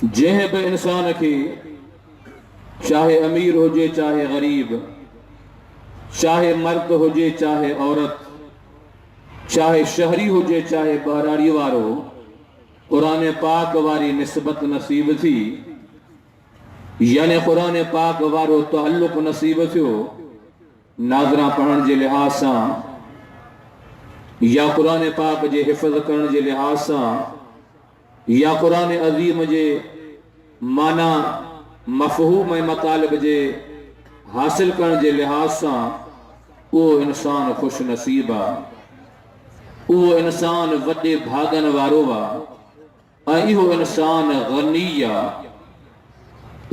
जंहिं बि इंसान खे चाहे अमीर हुजे चाहे गरीब, चाहे मर्द हुजे चाहे औरत, चाहे शहरी हुजे चाहे बहराड़ी वारो, कुरान पाक वारी निस्बत नसीब थी, यानी कुरान पाक वारो ताल्लुक नसीब थियो नाज़रा पढ़ण जे लिहाज सां या कुरान पाक जे हिफ़्ज़ करण जे लिहाज सां या कुरान अज़ीम जे माना मफ़हूम ऐं मतालिब जे हासिल करण जे लिहाज सां उहो इंसान खुश नसीब आहे, उहो इंसान वॾे भागन वारो आहे ऐं इहो इंसान गनी आहे।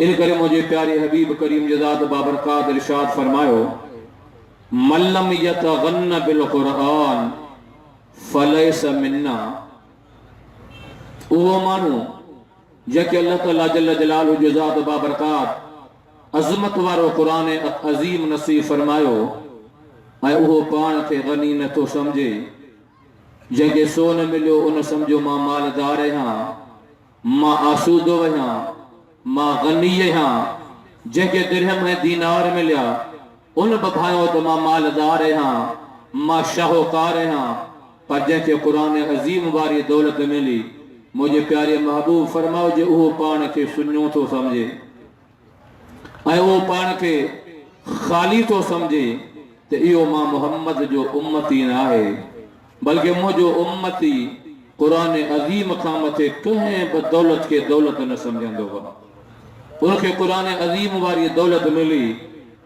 इन करे मुझे प्यारे हबीब करीम जज़ात बाबरकात इरशाद फरमायो, मल्लम यतगन्न बिल कुरान फलैस मिन्ना। उहो माण्हू जंहिंखे अल्लाह ताला जल्ल जलालहु जो ज़ात बाबरकात अज़मत वारो कुरान अज़ीम नसीब फरमायो ऐं उहो पाण खे गनी नथो सम्झे, जंहिंखे सोन मिलियो उन सम्झो मां मालदार आहियां, मां आसूदो आहियां, मां गनी आहियां। जंहिंखे दिरहम ऐं दीनार मिलिया उन बभायो त मां मालदार आहियां, मां शाहूकार आहियां। पर जंहिंखे कुरान अज़ीम वारी दौलत मिली, मुंहिंजे प्यारे महबूब फरमाओ जे उहो पाण खे सुञो थो सम्झे ऐं उहो पाण खे ख़ाली थो सम्झे त इहो मां मुहम्मद जो उम्मती न आहे, बल्कि मुंहिंजो उम्मती कुरान अज़ीम खां मथे कंहिं बि दौलत खे दौलत न सम्झंदो आहे। उनखे कुरान अज़ीम वारी दौलत मिली,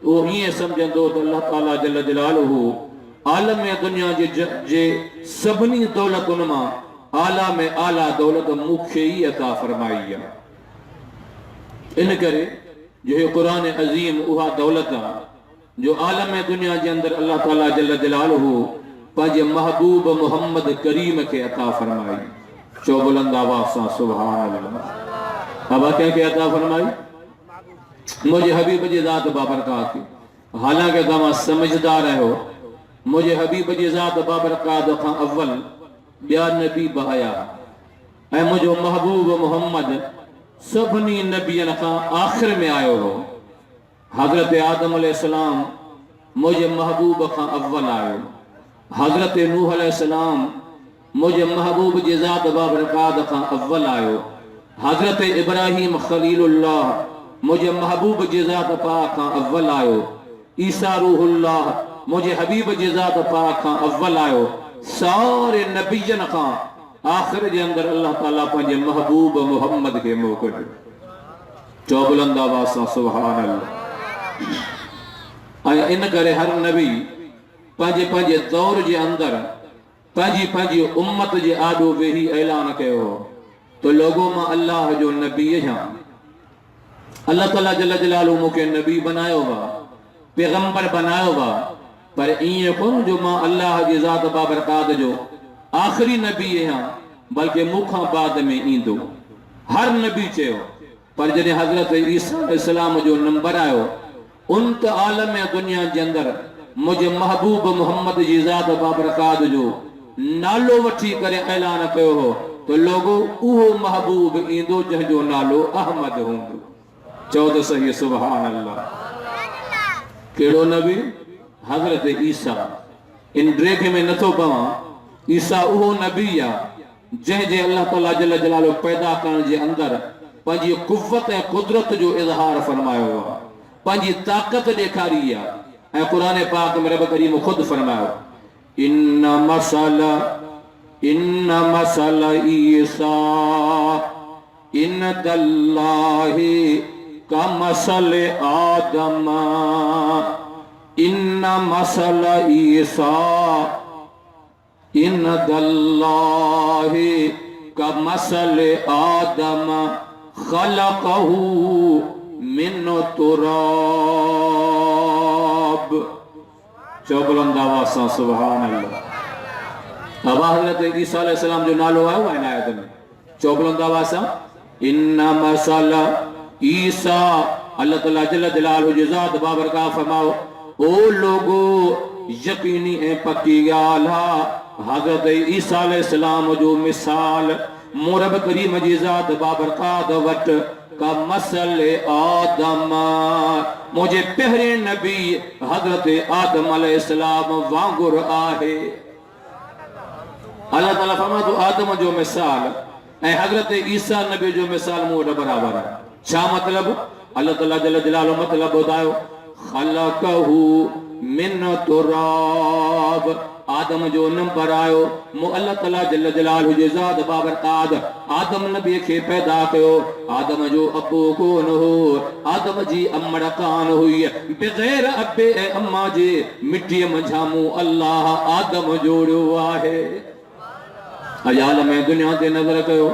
उहो ईअं सम्झंदो त अल्लाह ताला जल्ल जलालहु आलम दुनिया जे सभिनी दौलतुनि मां आला में आला दौलत मूंखे ई अता फरमाई आहे। इन करे जो कुरान अज़ीम उहा दौलत आहे जो आलम दुनिया जे अंदरि अल्लाह ताला जल्ल जलालहु पंहिंजे महबूब मोहम्मद करीम खे अता फरमाई। चो बुलंद आवाज़ सां सुभान अल्लाह। अब कंहिंखे अता फरमाई? मुझे हबीब जी ज़ात बाबरकात। हालांकि तव्हां समझदार आहियो, मुझे हबीब जी ज़ात बाबरकात खां अव्वल ॿिया नबी बि आया ऐं मुंहिंजो महबूब मोहम्मद सभिनी नबियनि खां आख़िर में आयो हो। हज़रत आदम अलैहिस्सलाम मुंहिंजे महबूब खां अव्वल आयो, हज़रत नूह अलैहिस्सलाम मुंहिंजे महबूब जी ज़ात बाबरकात खां अव्वल आयो, हज़रत इब्राहीम ख़लीलुल्लाह मुझे महबूब जी ज़ात पाक खां अव्वल आयो, ईसा रूहुल्लाह मुझे हबीब जी ज़ात पाक खां अव्वल आयो। सारे नबियनि खां आख़िर जे अंदरि अल्लाह ताला पंहिंजे महबूब मोहम्मद खे मोकिलियो। चो बुलंद आवाज़ सां सुभान अल्लाह। ऐं इन करे हर नबी पंहिंजे पंहिंजे दौर जे अंदरि पंहिंजी पंहिंजी उम्मत जे आॾो वेही ऐलान कयो हो तो लोगों मां अल्लाह जो नबी आहियां। अल्लाह ताला जल्ल जलालहु मूंखे नबी बनायो हुआ, पैगंबर बनायो हुआ, पर ईअं कोन जो मां अल्लाह जी ज़ात बाबरकात जो आख़िरी नबी आहियां, बल्कि मूंखां बाद में ईंदो। हर नबी चयो, पर जॾहिं हज़रत ईसा अलैहिस्सलाम जो नंबर आयो उन त आलम दुनिया जे अंदरि मुंहिंजे महबूब मोहम्मद जी ज़ात बाबरकात जो नालो वठी करे ऐलान कयो हो तो लोगो उहो महबूब ईंदो जंहिंजो नालो अहमद हूंदो। चओ त सही सुभान अल्लाह। कहिड़ो नबी? हज़रत ईसा। इन ड्रेखे में नथो पवां, ईसा उहो नबी आहे जंहिंजे अल्लाह ताला जल्ल जलालहु पैदा करण जे अंदरि पंहिंजी कुव्वत ऐं कुदरत जो इज़हार फरमायो आहे, पंहिंजी ताक़त ॾेखारी आहे। ऐं क़ुरान पाक में रब करीम ख़ुदि फरमायो, इन्ना मसल ईसा इनदल्लाहि का मसल आदम, इन्ना मसल ईसा इनदल्लाहि का मसल आदम खलक़हु मिन तुराब। चो बुलंद आवाज़ सां सुभान अल्लाह। अब हज़रत ईसा अलैहिस्सलाम जो नालो आयो आहे आयत में। चो बुलंद आवाज़ सां, इन्ना मसल ईसा। अल्लाह ताला जल्ल जलालहु जी ज़ात बाबरकात फरमाओ, ओ लोगो यकीनी ऐं पक्की ॻाल्हि आहे हज़रत ईसा अलैहिस्सलाम जो मिसाल मोरब करीम जी ज़ात बाबरकात वट का मसले आदम मुझे पहरे नबी हजरत आदम अलैहिस्सलाम वांगुर आहे। अल्लाह ताला फरमा तो आदम जो मिसाल ए हजरत ईसा नबी जो मिसाल मोड़ बराबर है। छा मतलब? अल्लाह ताला जल जलालो मतलब बतायो खलकहू मिन तुराब आदम जो नंबर आयो मो अल्लाह ताला जल जलाल जे ज़ात बाबरकात आदम नबी के पैदा कयो। आदम जो अबो कोन हो आदम जी अम्मड़ कान हुई बगैर अबे ए अम्मा जे मिट्टी मझामू अल्लाह आदम जोड़ो आहे। अयाल में दुनिया ते नजर कयो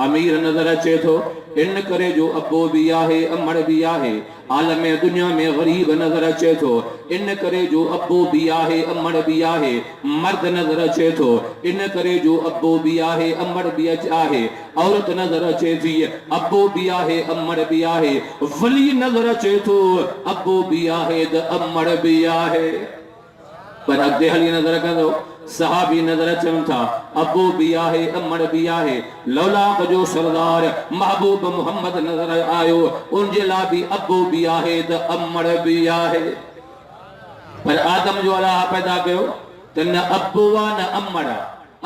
अमीर नजर अचे थो इन करे जो अबो भी आहे अमड़ भी आहे। आलम दुनिया में गरीब नजर अचे थो इन करे जो अबो भी आहे अमड़ भी आहे। मर्द नजर अचे थो इन करे जो अबो भी आहे अमड़ भी आहे। औरत नजर अचे थी अबो भी आहे अमड़ भी आहे। वली नजर अचे थो अबो भी आहे त अमड़ भी आहे। पर अॻिते हली नजर कंदो सहाबी नजर अचनि था अबू भी आहे अमड़ भी आहे। लौलाक जो सरदार महबूब मोहम्मद नजर आयो उनजे लाइ भी अबू भी आहे त अमड़ भी आहे। पर आदम जो अल्लाह पैदा कयो त न अबू आ न अमड़।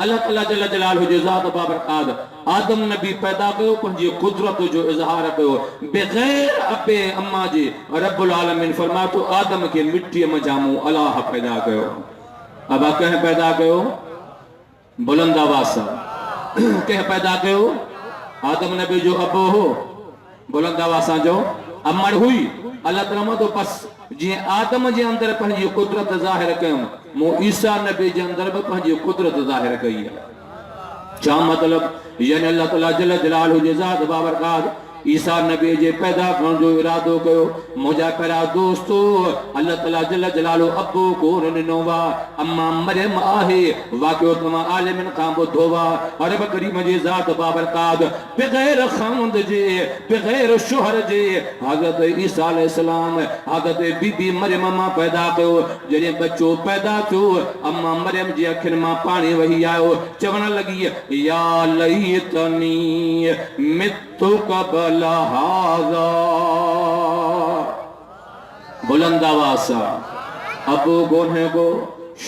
अल्लाह ताला जल जलालहु जो ज़ात बाबरकात आदम नबी पैदा कयो पंहिंजी कुदरत जो इज़हार कयो बग़ैर अबे अम्मा जे। रब्बुल आलमीन फरमाए तो आदम के मिट्टी में जामू अल्लाह पैदा कयो। अब कह पैदा कयो बुलंद आवाज़ सां कह पैदा कयो आदम नबी जो अबो हो बुलंद आवाज़ सां जो अमड़ हुई। अल्लाह ताला तो बस जी आदम जे अंदर पंहिंजी कुदरत ज़ाहिर कयूं मो ईसा नबी जे अंदर भी पंहिंजी कुदरत ज़ाहिर कई है। छा मतलब? यानी अल्लाह ताला जल जलालहु जे ज़ात बाबरकात ईसा नबी जे पैदा करण जो इरादो कयो। मुझा पैरा दोस्तो अल्लाह ताला जल जलालो अबो कोन ॾिनो वा अम्मा मरियम आहे। वाक़ियो तमां आलिमन खां ॿुधो वा रब करीम जे ज़ात बाबरकात बग़ैर ख़ावंद जे बग़ैर शोहर जे हज़रत ईसा अलैहिस्सलाम हज़रत बीबी मरियम मां पैदा कयो। जॾहिं बच्चो पैदा थियो अम्मा मरियम जी अखियुनि मां पाणी वही आयो चवण लॻी या लैतनी मितु क़ब्ल हाज़ा। बुलंद आवाज़ सां अबो कोन्हे को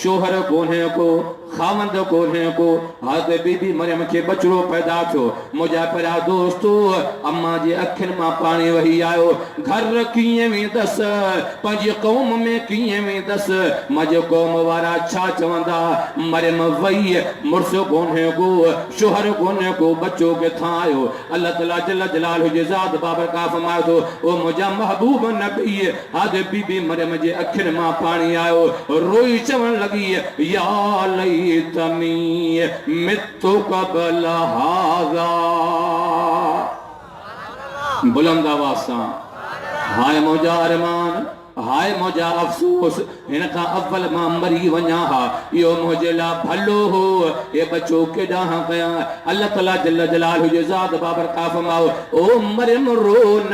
शोहर कोन्हे को खावंद कोन्हे को हज़रत बीबी मरियम के बचड़ो पैदा थियो। मुझा पैरा दोस्तो अम्मा जे अखियुनि मां पाणी वही आयो। घर कीअं वेंदसि पंहिंजी क़ौम में कीअं वेंदसि मुंहिंजे क़ौम वारा छा चवंदा। मरियम वई मुड़ुस कोन्हे को शोहर कोन्हे को बच्चो किथां आयो। अल्लाह ताला जल जलालहु जे ज़ात बाबरकात फरमाए थो ओ मुंहिंजा महबूब नबी हज़रत बीबी मरियम जे अखियुनि मां पाणी आयो रोई चवण लॻी या लैतनी मितु क़ब्ल हाज़ा। बुलंद आवाज़ सां हाय मुंहिंजा अरमान हाय मुंहिंजा अफ़सोस हिन खां अव्वल मां मरी वञा हा इहो मुंहिंजे लाइ भलो हो। ये बच्चो केॾांहुं कयां। अल्लाह ताला जल जलालहु जे ज़ात बाबरकात फरमाओ ओ मरियम रो न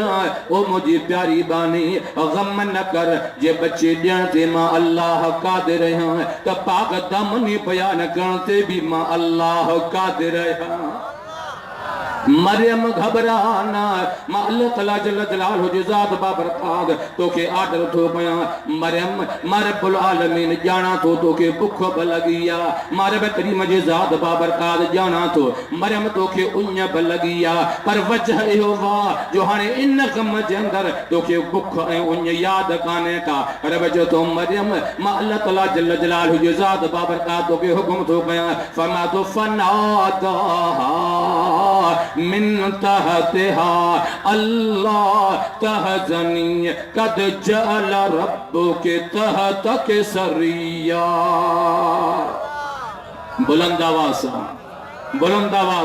ओ मुंहिंजी प्यारी बानी गम न कर जे बच्चे ॾियण ते मां अल्लाह क़ादिर आहियां त पाक दामनी बयान करण ते भी मां अल्लाह क़ादिर आहियां। मरियम घबराना मां अल्लाह ताला जल जलालहु जे ज़ात बाबरकात तोखे आर्डर थो कयां मरियम मां रब्बुल आलमीन ॼाणा थो तोखे बुख बि लॻी आहे। मां रब करीम जे ज़ात बाबरकात ॼाणा थो मरियम तोखे उञ बि लॻी आहे पर वजह इहो वाह जो हाणे इन कम जे अंदरि तोखे बुख ऐं उञ यादि कान्हे का। रब चयो थो मरियम मां अल्लाह ताला जल जलालहु जे ज़ात बाबरकात तोखे हुकुम थो कयां फरमा तो फनादाहा मिन तहतिहा अल्लाह तहज़नी कद जअल रब्बुके तहतके सरिया। बुलंद आवाज़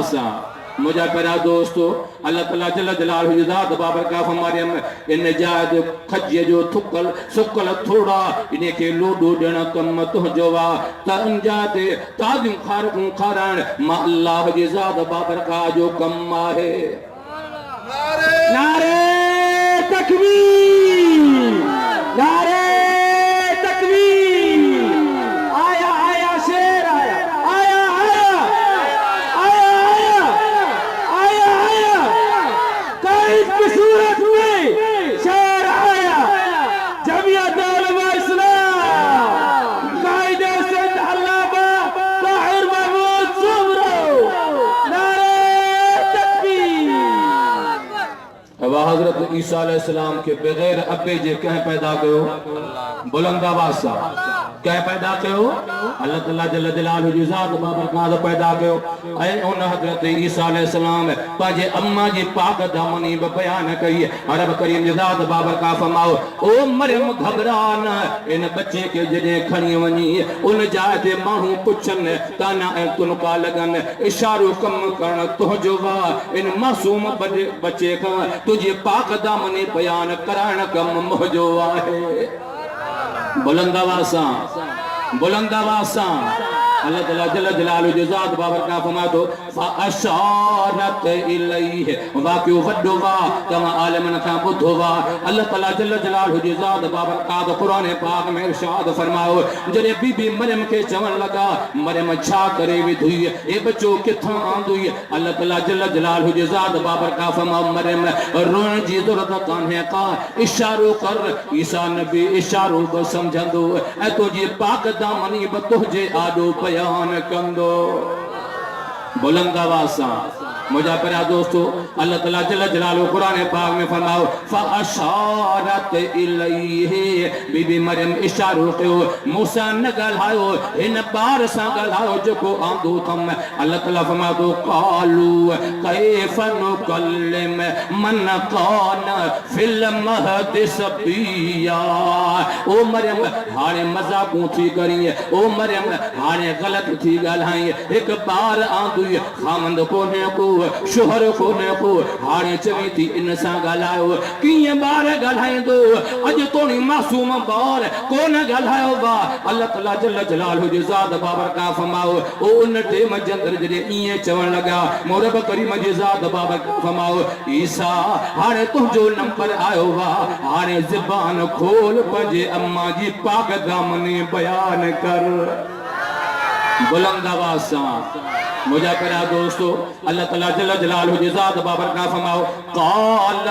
सां मुझा प्यारा दोस्तों अल्लाह ताला जल जलालहु जी ज़ात बाबरकात मरियम इन जात खजे जो थुकल सुकल थोड़ा इन के लोडो ॾियण कम तुंहिंजो आहे त इन जाते ताज़ियूं खारकूं खाराइण मां अल्लाह जी ज़ात बाबरकात जो कम आहे। नारे तकबीर नारे हजरत ईसा अलैहिस्सलाम के बगैर अब्बे जे कह पैदा कयो बुलंद आवाज सां कह पैदा कयो अल्लाह ताला जल्ल जलालहु जी ज़ात बाबरकात पैदा कयो ऐ उन हजरत ईसा अलैहिस्सलाम पाजे अम्मा जी पाक दामनी बयान कई रब करीम जी ज़ात बाबरकात फरमाओ ओ मरियम घबरा न इन बच्चे के जडे खणी वनी उन जाय ते माहू पुछन ताना ऐ तुनका लगन इशारो कम करण तुझो वा इन मासूम बच्चे का तुझे पाक दामनी बयान कराण कम मुझो आहे बुलंद आवाज़ सां बुलंद आवाज़ सां अल्लाह ताला जल्ल जलालहु जी ज़ात बाबरकात फरमाए तो फअशारत इलैहि वाक़ियो वड्डो वा तमा आलमन खां ॿुधो वा अल्लाह ताला जल्ल जलालहु जी ज़ात बाबरकात क़ुरान पाक में इरशाद फरमायो जॾहिं बीबी मरियम खे चवण लगा मरियम छा करे विधुई ए बच्चो किथां आंदुई अल्लाह ताला जल्ल जलालहु जी ज़ात बाबरकात फरमायो मरियम रोइण जी ज़रूरत कान्हे का इशारो कर ईसा नबी इशारो बि समझंदो ऐं तुंहिंजी पाक दामनी बि तुंहिंजे आॾो बयान कंदो बुलंद आवाज़ सां मुझा प्यारा दोस्तों अल्लाह ताला जल्ल जलालहु कुरान पाक में फरमाओ फअशारत इलैहि बीबी मरियम इशारो कयो मूसा न ॻाल्हायो हिन ॿार सां ॻाल्हायो जेको आंदो थम अल्लाह ताला फरमाओ तो क़ालू कैफ़ नुकल्लिम मन कान फिल महदि सबिया ओ मरियम हाणे मज़ाक़ूं थी करी ओ मरियम हाणे ग़लत थी ॻाल्हाई हिकु ॿार आंदुई खामंद कोन्हे को शोहर कोन्हे को हाणे चवी थी इन सां ॻाल्हायो कीअं ॿार ॻाल्हाईंदो अॼु तोणी मासूम ॿार कोन ॻाल्हायो बा अल्लाह ताला जल्ल जलालहु जी ज़ात बाबरकात फरमाओ ओ उन टेम जे अंदरि जॾहिं ईअं चवण लॻा मोर रब करीम जी ज़ात बाबरकात फरमाओ ईसा हाणे तुंहिंजो नंबर आयो वा हाणे ज़बान खोल पंहिंजे अम्मा जी पाक दामनी बयान कर बुलंद आवाज़ सां मुझा प्यारा दोस्तों अल्लाह ताला जल्ल जलालहु जी ज़ात बाबरकात फरमाओ क़ाल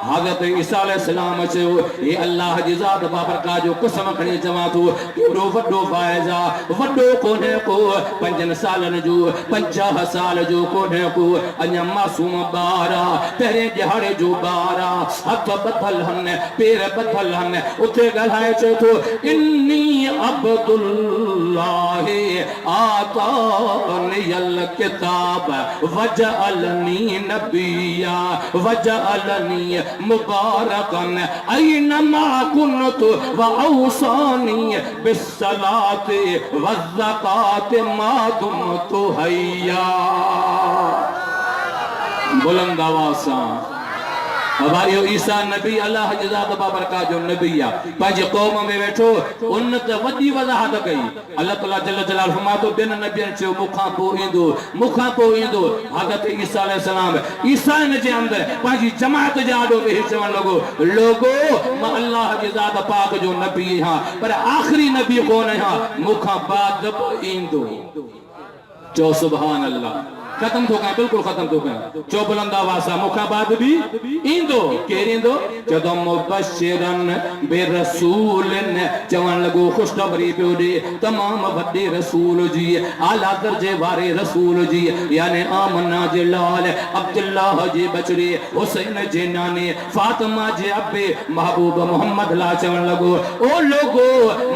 हज़रत ईसा अलैहिस्सलाम चयो हे अल्लाह जी ज़ात बाबरकात जो कसम खणी चवां थो केॾो वॾो फ़ाइज़ा वॾो कोन्हे को 5 सालनि जो 50 साल जो कोन्हे को अञा मासूम ॿार पहिरें ॾिहाड़े जो ॿार हथ ॿधल हन पेर ॿधल हन उते ॻाल्हाए चए थो इन्नी अब्दुल्लाहि आतानियल किताब वजअलनी नबिया वजअलनी मुबारकन ऐनमा कुन्तु व औसानी बिस्सलाति वज़्ज़काति मा दुमतु हय्या बुलंद आवाज़ सां हमारे ईसा नबी अल्लाह जी ज़ात बाबरकात जो नबी आ पंहिंजे कौम में वेठो उन त वॾी वज़ाहत कई अल्लाह ताला जल्ल जलालहु फरमाए तो बिन नबियनि चयो मूंखां पोइ ईंदो हज़रत ईसा अलैहिस्सलाम ईसा इन जे अंदरि पंहिंजी जमात जे आॾो वेही चवण लॻो लोगो मां अल्लाह जी ज़ात पाक जो नबी आहियां पर आख़िरी नबी कोन आहियां मूंखां बाद ईंदो चओ सुभान अल्लाह खत्म थो कयां बिल्कुलु खत्म थो कयां चओ बुलंद आवाज़ सां मूंखां बाद बि ईंदो केरु ईंदो चयो मुबशिरन बिरसूलिन चवण लॻो ख़ुशख़बरी पियो ॾे तमामु वॾे रसूल जी आला दर्जे वारे रसूल जी यानी आमना जे लाल अब्दुल्लाह जे बचड़े हुसैन जे नाने फातिमा जे अब्बे महबूब मोहम्मद ला चवण लॻो ओ लोगो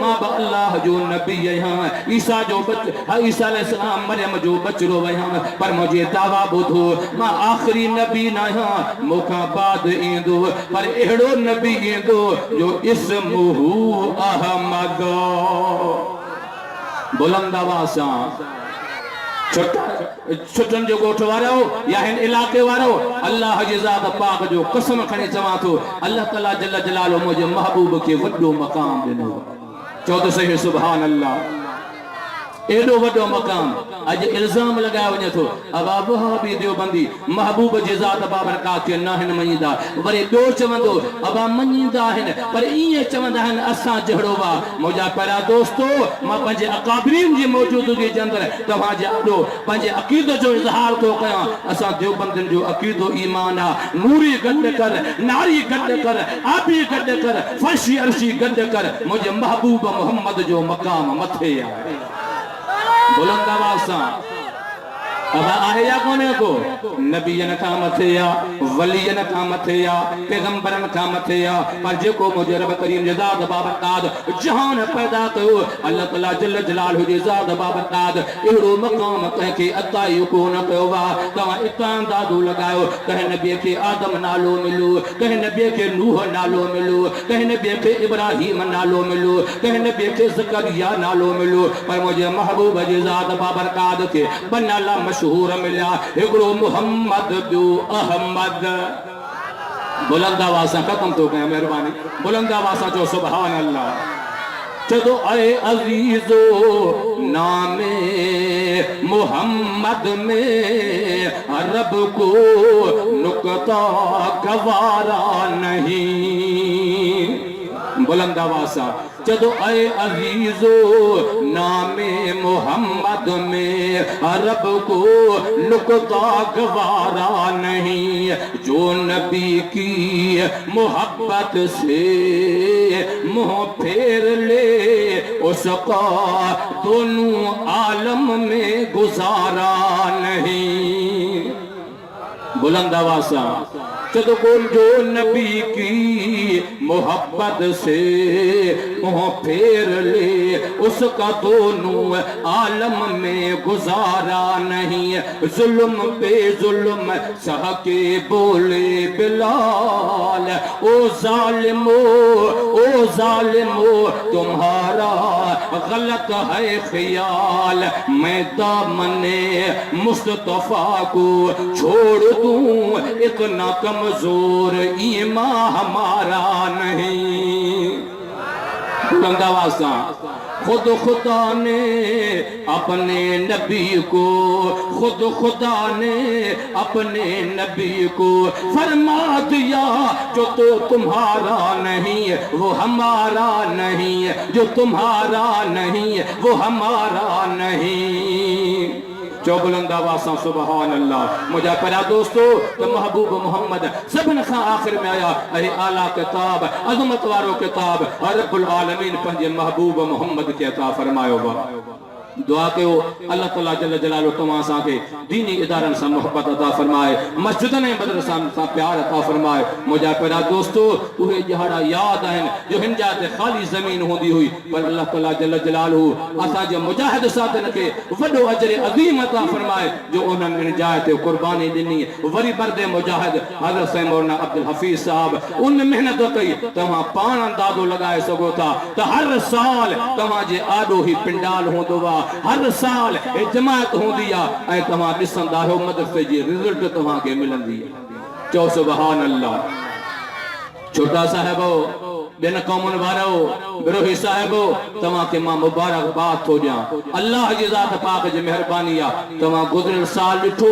मां बि अल्लाह जो नबी आहियां ईसा अलैहिस्सलाम मरियम जो बचड़ो आहियां पर मुझे दावा बुधो मां आखिरी नबी न आहियां मूंखां बाद ईंदो पर अहिड़ो नबी ईंदो जो इस्मुहु अहमद बुलंद आवाज़ सां छुटन जो गोठ वारो या हिन इलाके वारो अल्लाह जी ज़ात पाक जो कसम खणी चवां थो अल्लाह ताला जल्ल जलालहु मुंहिंजे महबूब खे वॾो मक़ाम ॾिनो चओ त सही सुभान अल्लाह एडो वडो मकाम आज इल्जाम लगाया वने थो अबा वहाबी देवबंदी महबूब जी ज़ात बाबरकात के नाहिन मनीदा वरे दो चवंदो अबा मनीदा हन पर इए चवंदा हन असा जहड़ो वा मुजा प्यारा दोस्तो मां पंजे अकाबरीन जी मौजूदगी जे अंदर तवा जे आडो पंजे अकीदो जो इजहार तो कया असा देवबंदन जो अकीदो ईमान आ नूरी गड कर नारी गड कर आपी गड कर फर्शी अर्शी गड कर मुझे महबूब मोहम्मद जो मकाम मथे आ बुलंद आवाज़ सां अब आहे या कोने को नबीयन खां मथे आ वलियन का मथे या पैगंबरन का मथे या पर जेको मुझे रब करीम ज़ात बाबरकात जहान पैदा कयो अल्लाह ताला जल्ल जलालहु जी ज़ात बाबरकात एड़ो मकाम कंहिंखे अता कोन कयो वा तव्हां इतां अंदाज़ो लगायो कंहिं नबी खे आदम नालो मिलो कंहिं नबी खे नूह नालो मिलो कंहिं नबी खे इब्राहिम नालो मिलो कंहिं नबी खे ज़करिया नालो मिलो पर मुझे महबूब जी ज़ात बाबरकात के ब नाला मशहूर मिलिया हिकिड़ो मुहम्मद ॿियो अहमद बुलंद आवाज़ सां ख़त्म थो कयां महिरबानी बुलंद आवाज़ सां चओ सुभान अल्लाह चलो अरे अजीजो नामे मोहम्मद में रब को नुकता गवारा नहीं बुलंद आवाज़ चलो अरे अजीजो नामे मोहम्मद में रब को नुकता गवारा नहीं जो नबी की मोहब्बत से मुँह फेर ले उसका दोनों आलम में गुजारा नहीं बुलंद आवाज़ तो जो नबी की मोहब्बत से मुँह फेर ले उसका दोनों आलम में गुजारा नहीं जुल्म पे जुल्म सह के बोले बिलाल ओ जालिमो तुम्हारा गलत है ख्याल मैं दामने मुस्तफा को छोड़ दूं इतना कमजोर ईमान हमारा नहीं खुद खुदा ने अपने नबी को खुद खुदा ने अपने नबी को फरमा दिया जो तो तुम्हारा नहीं वो हमारा नहीं जो तुम्हारा नहीं वो हमारा नहीं जो बुलंद आवाज़ सां सुभान अल्लाह मुझा प्यारा दोस्तों तो महबूब मोहम्मद सभिनि खां आख़िर में आया अरे आला किताब अज़मत वारो किताब रब्बुल आलमीन पंहिंजे महबूब मोहम्मद खे अता फरमायो बा दुआ कयो अल्लाह ताला जल्ल जलालो तव्हां असांखे दीनी इदारनि सां मोहब्बत अता फरमाए मस्जिदनि ऐं मदरसनि सां प्यार अता फरमाए मुंहिंजा प्यारा दोस्तो उहे ॼाड़ा यादि आहिनि जो हिन जा ते ख़ाली ज़मीन हूंदी हुई पर अल्लाह ताला जल्ल जलालहू असांजे मुजाहिद साथियुनि खे वॾो अजर अज़ीम अता फरमाए जो उन्हनि इन जाइ ते क़ुर्बानी ॾिनी वरी बर्दे मुजाहिद हज़रत साईं मौलाना अब्दुल हफ़ीज़ साहब उन महिनत कई तव्हां पाण अंदाज़ो लॻाए सघो था त हर साल तव्हांजे आॾो ई पिंडाल हूंदो आहे हर साल जमात होंदी है तव्हां ॾिसंदा आहियो मदरसे जी रिज़ल्ट तव्हांखे मिलंदी है चओ सुभान अल्लाह छोटा साहिबो बिन कौमुनि वारो बिरोही साहिबो तव्हांखे मां मुबारकबाद थो ॾियां अल्लाह जी ज़ात पाक जी महिरबानी आहे तव्हां गुज़िरियल साल ॾिठो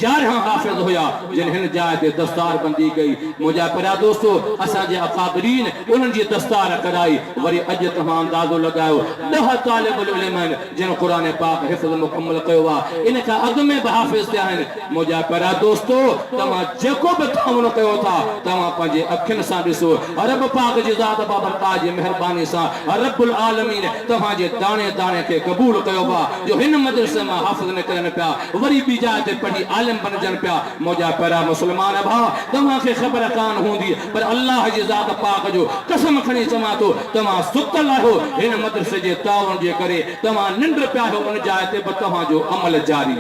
11 हाफ़िज़ हुया जिन हिन जाइ ते दस्तार बंदी कई मुंहिंजा प्यारा दोस्तो असांजे अकाबरीन उन्हनि जी दस्तार कराई वरी अॼु तव्हां अंदाज़ो लॻायो 10 तालिबुल इल्म आहिनि जिन क़ुरान पाक हिफ़्ज़ मुकम्मल कयो आहे इन खां अॻु में बि हाफ़िज़ थिया आहिनि मुंहिंजा प्यारा दोस्तो तव्हां जेको बि ताउन कयो था तव्हां पंहिंजे अखियुनि सां ॾिसो रब पाक जी ज़ात बाबरकात जी महिरबानी सां रब्बुल आलमीन तव्हांजे दाणे दाणे खे क़बूल कयो बा जो हिन मदरसे मां हाफ़िज़ निकिरनि पिया वरी ॿी जाइ ते पढ़ी आलिम बणजनि पिया मुंहिंजा प्यारा मुस्लमान भाउ तव्हांखे ख़बर कान हूंदी पर अल्लाह जी ज़ात पाक जो कसम खणी चवां थो तव्हां सुतल आहियो हिन मदरसे जे ताउन जे करे तव्हां निंड पिया आहियो उन जाइ ते बि तव्हांजो अमल जारी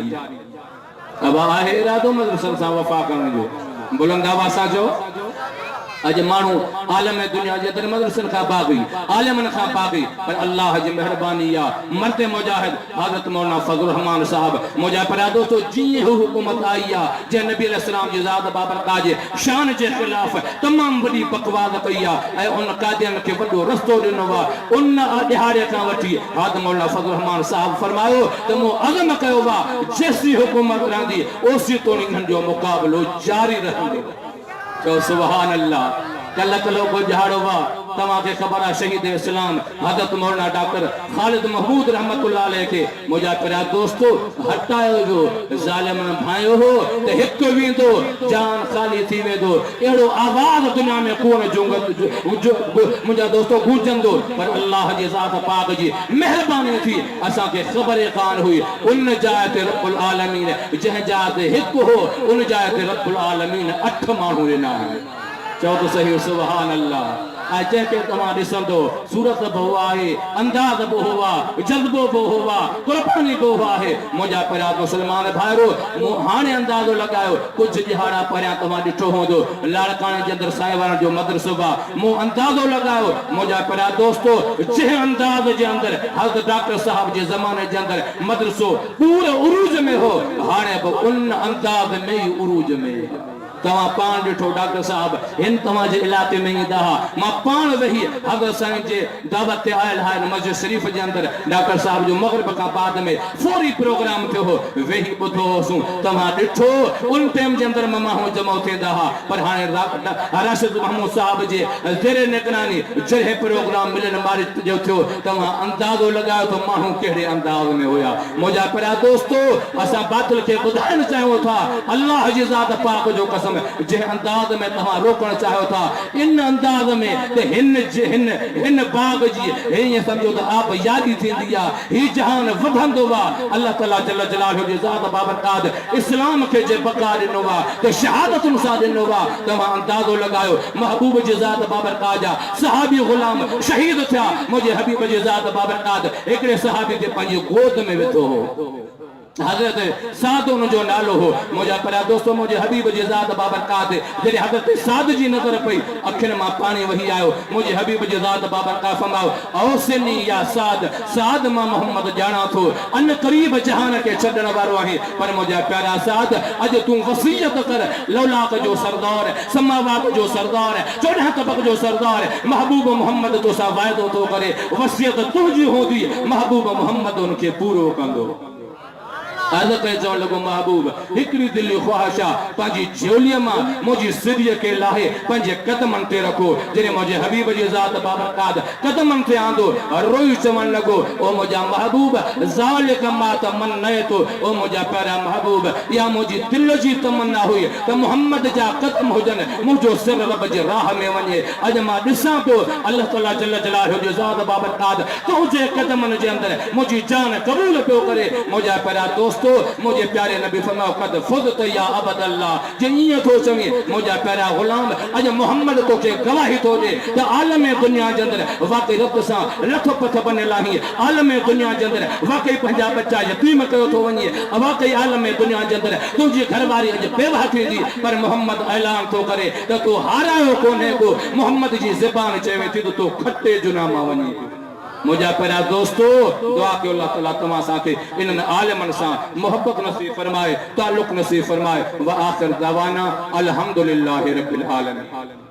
अब आहे इरादो मदरसनि सां वफ़ा करण जो बुलंद आवाज़ सां चओ अज मानू आलम दुनिया जे अंदर मदरसन खां भागी आलिमन खां भागी पर अल्लाह जी मेहरबानी या मरते मुजाहिद हजरत मौलाना फजल रहमान साहब मुझा प्यारा दोस्तों जी हुकूमत आई या जे नबी अलैहि सलाम जी ज़ात बाबरकात जे शान जे खिलाफ तमाम बड़ी बकवास कई है उन कादियन के वडो रस्तो दिनो वा उन दिहाड़े का वठी हजरत मौलाना फजल रहमान साहब फरमायो त मो अज़म कयो वा जैसी हुकूमत रहंदी ओसी तो इन्हनि जो मुकाबलो जारी रहंदो चो सुभान अल्लाह कल कलो को झाड़ो वा तमा के खबर है शहीद इस्लाम हजरत मौलाना डॉक्टर खालिद महमूद रहमतुल्लाह अलैह के मुझा प्यारा दोस्तों हटायो जो जालिम भाइयो हो ते हिक विंदो जान खाली थी वेदो एड़ो आवाज दुनिया में कोन जुंगत मुझा दोस्तों गूंजंदो पर अल्लाह जी जात पाक जी मेहरबानी थी असा के खबर कान हुई उन जात रब्बुल आलमीन जह जात हिक हो उन जात रब्बुल आलमीन 8 मानू लेना है चौ तो सही सुभान अल्लाह आजे के तमा दिसंदो सूरत बहुआ है अंदाज बहुआ जज्बो बहुआ कुर्बानी बहुआ है मुझा परा मुसलमान भाइरो हाने अंदाजो लगायो कुछ दिहाड़ा परया तमा दिठो होंदो लाड़काने जे अंदर साहिबान जो मदरसो बा मु अंदाजो लगायो मुझा परा दोस्तों जे अंदाज जे अंदर हजरत डॉक्टर साहब जे जमाने जे अंदर मदरसो पूरे उरूज में हो हाने उन अंदाज में ही उरूज में तवा पान दिठो डॉक्टर साहब इन तवा जे इलाके में ही दहा मां पान वही हजरत साईं जे दावत ते आयल है मस्जिद शरीफ जे अंदर डॉक्टर साहब जो मगरिब का बाद में फौरी प्रोग्राम थियो हो वही बुधो सु तवा दिठो उन टाइम जे अंदर मां हो जमा थे दहा पर हाने राशिद महमूद साहब जे जेरे निगरानी जरे प्रोग्राम मिलन मारी जो थियो तवा अंदाजो लगायो तो मां केड़े अंदाज में होया मुझा परा दोस्तों असा बातिल के बुधाइन चाहो था अल्लाह जी जात पाक जो कसम जे अंदाज में तमा रोकण चाहो था इन अंदाज में ते हिन बाग जी हे समझो तो आप यादी थींदिया ही जहान वधंदो वा अल्लाह ताला जल्ल जलालहु जी जात बाबरकात इस्लाम के जे बका दिनो वा ते शहादत सा दिनो वा तमा अंदाजो लगायो महबूब जी जात बाबरकात जा सहाबी गुलाम शहीद था मुझे हबीब जी जात बाबरकात एकड़े सहाबी के पंहिंजी गोद में वेठो हो हजरत साद जो नालो हो मुझा परा दोस्तों मुझे हबीब जी जात बाबरकात जरे हजरत साद जी नजर पई अखिन मां पानी वही आयो मुझे हबीब जी जात बाबरकात फरमाओ औसनी या साद मां मोहम्मद जाना थो अन करीब जहान के छडण वारो आहे पर मुझा प्यारा साद अज तू वसीयत कर लौलाक जो सरदार समावात जो सरदार 14 तबक जो सरदार महबूब मोहम्मद तो सा वायदो तो करे वसीयत तुझी होदी महबूब मोहम्मद उनके पूरो कंदो हज़रत जो लगो महबूब हिकड़ी दिली ख्वाहिशा पंजी झोलिया मां मुझी सिरिय के लाहे पंजे कदमन ते रखो जरे मुझे हबीब जी जात बाबरकात कदमन ते आंदो रोई चमन लगो ओ मुझा महबूब जालिक मा तमन्नय तो ओ मुझा प्यारा महबूब या मुझी दिल जी तमन्ना हुई तो मोहम्मद जा कदम हुजन मुझो सिर रब जी राह में वने अज मां दिसा तो अल्लाह ताला जल्ल जलालहु जी जात बाबरकात तुझे कदमन जे अंदर मुझी जान कबूल पियो करे मुझा प्यारा दोस्त तो मुझे प्यारे नबी फरमाओ कद फुज़त या अबद अल्लाह जे तो चमी मुझा प्यारा गुलाम अज मोहम्मद तो के गवाही तो दे त आलम दुनिया जे अंदर वाकई रब सा लथ पथ बने लाही आलम दुनिया जे अंदर वाकई पंजा बच्चा यतीम कयो तो वनी वाकई आलम दुनिया जे अंदर तुझी घरवारी अज बेवा थी पर मोहम्मद ऐलान तो करे त तू हारायो कोने को मोहम्मद जी ज़बान चवे थी तो खट्टे जुनामा वनी मुझा प्यारा दोस्तों दुआ के अल्लाह ताला तमा सा के इन आलिमन सा मोहब्बत नसीब फरमाए ताल्लुक नसीब फरमाए व आखिर दवाना अल्हम्दुलिल्लाहि रब्बिल आलमीन।